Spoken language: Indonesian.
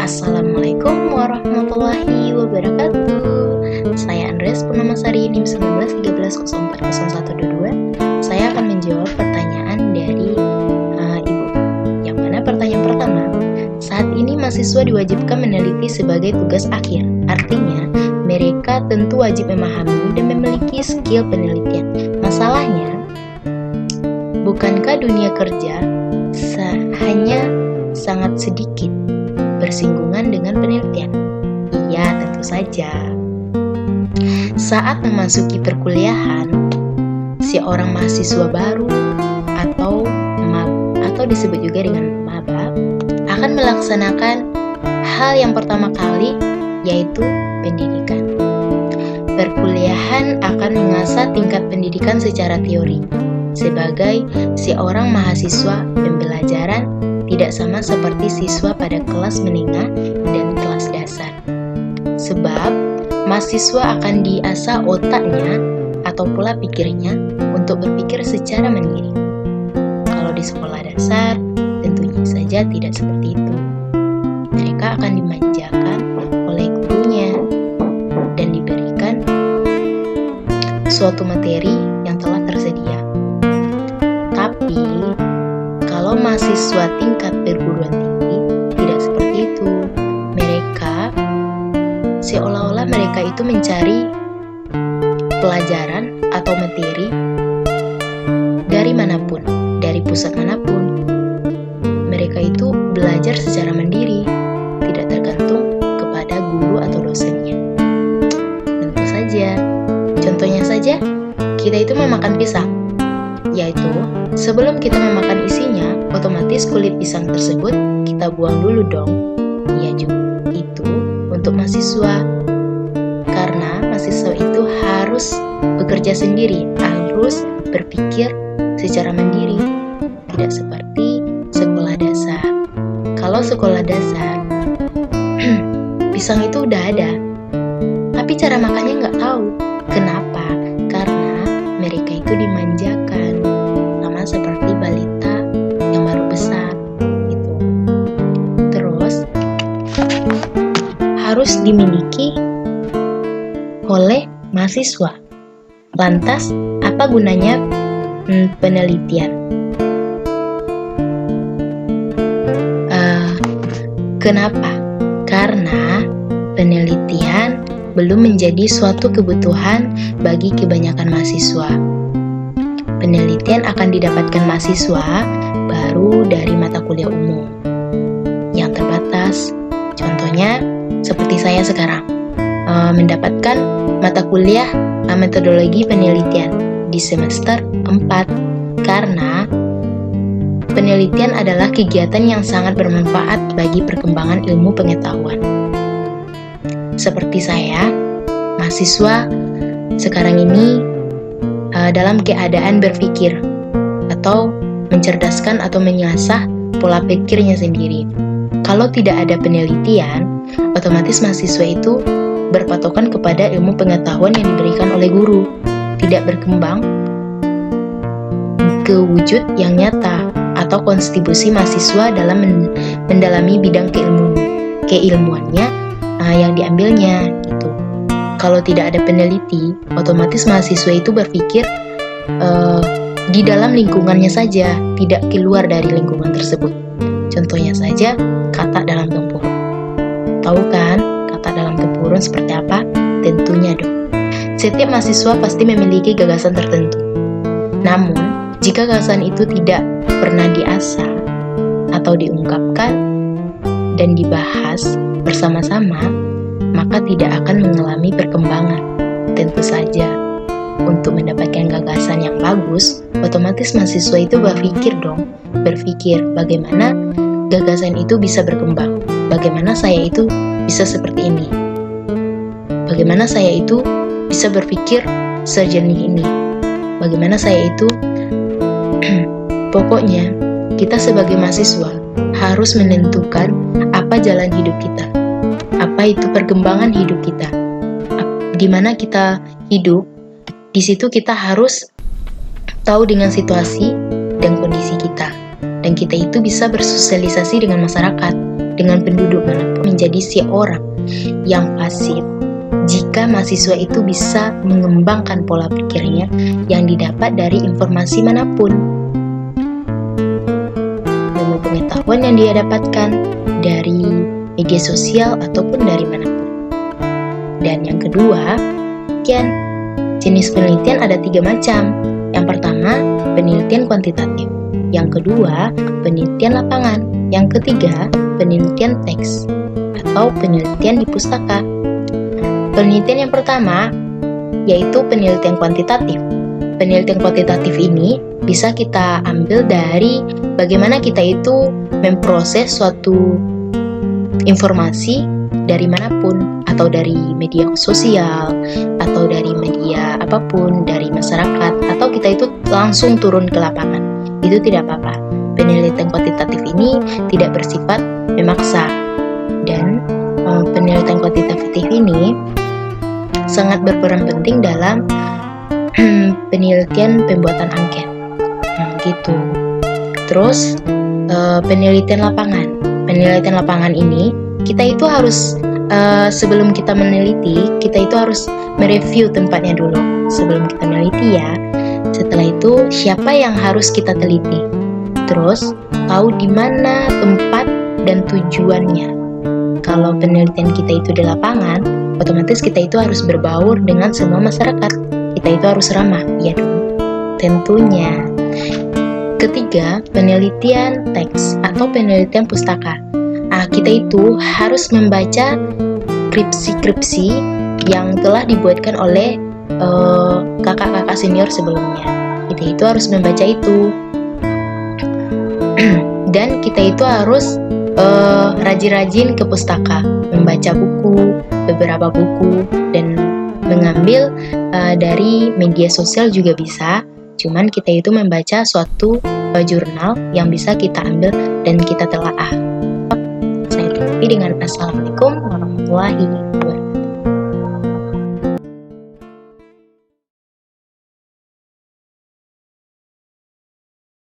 Assalamualaikum warahmatullahi wabarakatuh. Saya Andres Purnamasari NIM 1913040122. Saya akan menjawab pertanyaan dari Ibu. Yang mana pertanyaan pertama, saat ini mahasiswa diwajibkan meneliti sebagai tugas akhir. Artinya, mereka tentu wajib memahami dan memiliki skill penelitian. Masalahnya, bukankah dunia kerja hanya sangat sedikit bersinggungan dengan penelitian? Iya, tentu saja. Saat memasuki perkuliahan, seorang mahasiswa baru atau disebut juga dengan maba akan melaksanakan hal yang pertama kali, yaitu pendidikan. Perkuliahan akan mengasah tingkat pendidikan secara teori. Sebagai seorang mahasiswa, pembelajaran tidak sama seperti siswa pada kelas menengah dan kelas dasar. Sebab, mahasiswa akan diasah otaknya atau pola pikirnya untuk berpikir secara mandiri. Kalau di sekolah dasar, tentunya saja tidak seperti itu. Mereka akan dimanjakan oleh gurunya dan diberikan suatu materi yang telah tersedia. Tapi, kalau mahasiswa tingkat perguruan tinggi, tidak seperti itu. Seolah-olah mereka itu mencari pelajaran atau materi dari manapun, dari pusat manapun. Mereka itu belajar secara mandiri, tidak tergantung kepada guru atau dosennya. Tentu saja, contohnya saja, kita itu memakan pisang, yaitu sebelum kita memakan isinya, otomatis kulit pisang tersebut kita buang dulu dong. Iya juga, itu untuk mahasiswa. Karena mahasiswa itu harus bekerja sendiri, harus berpikir secara mandiri, tidak seperti sekolah dasar. Kalau sekolah dasar, pisang itu udah ada, tapi cara makannya nggak tahu. Kenapa? Karena mereka itu dimanjakan, sama seperti balita yang baru besar gitu. Terus harus dimiliki oleh mahasiswa. Lantas, apa gunanya penelitian? Kenapa? Karena penelitian belum menjadi suatu kebutuhan bagi kebanyakan mahasiswa. Penelitian akan didapatkan mahasiswa baru dari mata kuliah umum yang terbatas. Contohnya, seperti saya sekarang, mendapatkan mata kuliah metodologi penelitian di semester 4, karena penelitian adalah kegiatan yang sangat bermanfaat bagi perkembangan ilmu pengetahuan. Seperti saya, mahasiswa sekarang ini dalam keadaan berpikir atau mencerdaskan atau mengasah pola pikirnya sendiri. Kalau tidak ada penelitian, otomatis mahasiswa itu berpatokan kepada ilmu pengetahuan yang diberikan oleh guru, tidak berkembang ke wujud yang nyata atau kontribusi mahasiswa dalam mendalami bidang keilmuannya yang diambilnya gitu. Kalau tidak ada peneliti, otomatis mahasiswa itu berpikir di dalam lingkungannya saja, tidak keluar dari lingkungan tersebut. Contohnya saja, kata dalam tempurung. Tahu kan kata dalam tempurung seperti apa? Tentunya dong. Setiap mahasiswa pasti memiliki gagasan tertentu. Namun, jika gagasan itu tidak pernah diasah atau diungkapkan dan dibahas bersama-sama, maka tidak akan mengalami perkembangan. Tentu saja, untuk mendapatkan gagasan yang bagus, otomatis mahasiswa itu berpikir bagaimana gagasan itu bisa berkembang, bagaimana saya itu bisa seperti ini, bagaimana saya itu bisa berpikir sejernih ini, bagaimana saya itu pokoknya kita sebagai mahasiswa harus menentukan apa jalan hidup kita, apa itu perkembangan hidup kita, di mana kita hidup. Di situ kita harus tahu dengan situasi dan kondisi kita, dan kita itu bisa bersosialisasi dengan masyarakat. dengan penduduk manapun menjadi seorang yang pasif jika mahasiswa itu bisa mengembangkan pola pikirnya yang didapat dari informasi manapun, ilmu pengetahuan yang dia dapatkan dari media sosial ataupun dari manapun. Dan yang kedua, jenis penelitian ada 3 macam. Yang pertama, penelitian kuantitatif. Yang kedua, penelitian lapangan. Yang ketiga, penelitian teks atau penelitian di pustaka. Penelitian yang pertama yaitu penelitian kuantitatif. Penelitian kuantitatif ini bisa kita ambil dari bagaimana kita itu memproses suatu informasi dari manapun, atau dari media sosial, atau dari media apapun, dari masyarakat, atau kita itu langsung turun ke lapangan. Itu tidak apa-apa. Penelitian kuantitatif ini tidak bersifat memaksa. Dan penelitian kuantitatif ini sangat berperan penting dalam penelitian pembuatan angket. Gitu. Terus penelitian lapangan. Penelitian lapangan ini kita itu harus sebelum kita meneliti, kita itu harus mereview tempatnya dulu. Sebelum kita meneliti ya. Setelah itu siapa yang harus kita teliti. Terus tahu di mana tempat dan tujuannya. Kalau penelitian kita itu di lapangan, otomatis kita itu harus berbaur dengan semua masyarakat. Kita itu harus ramah, ya dong. Tentunya. Ketiga, penelitian teks atau penelitian pustaka. Kita itu harus membaca skripsi-skripsi yang telah dibuatkan oleh kakak-kakak senior sebelumnya. Kita itu harus membaca itu. Dan kita itu harus rajin-rajin ke pustaka, membaca buku, beberapa buku, dan mengambil dari media sosial juga bisa. Cuman kita itu membaca suatu jurnal yang bisa kita ambil dan kita telaah. Saya tutupi dengan Assalamualaikum warahmatullahi wabarakatuh.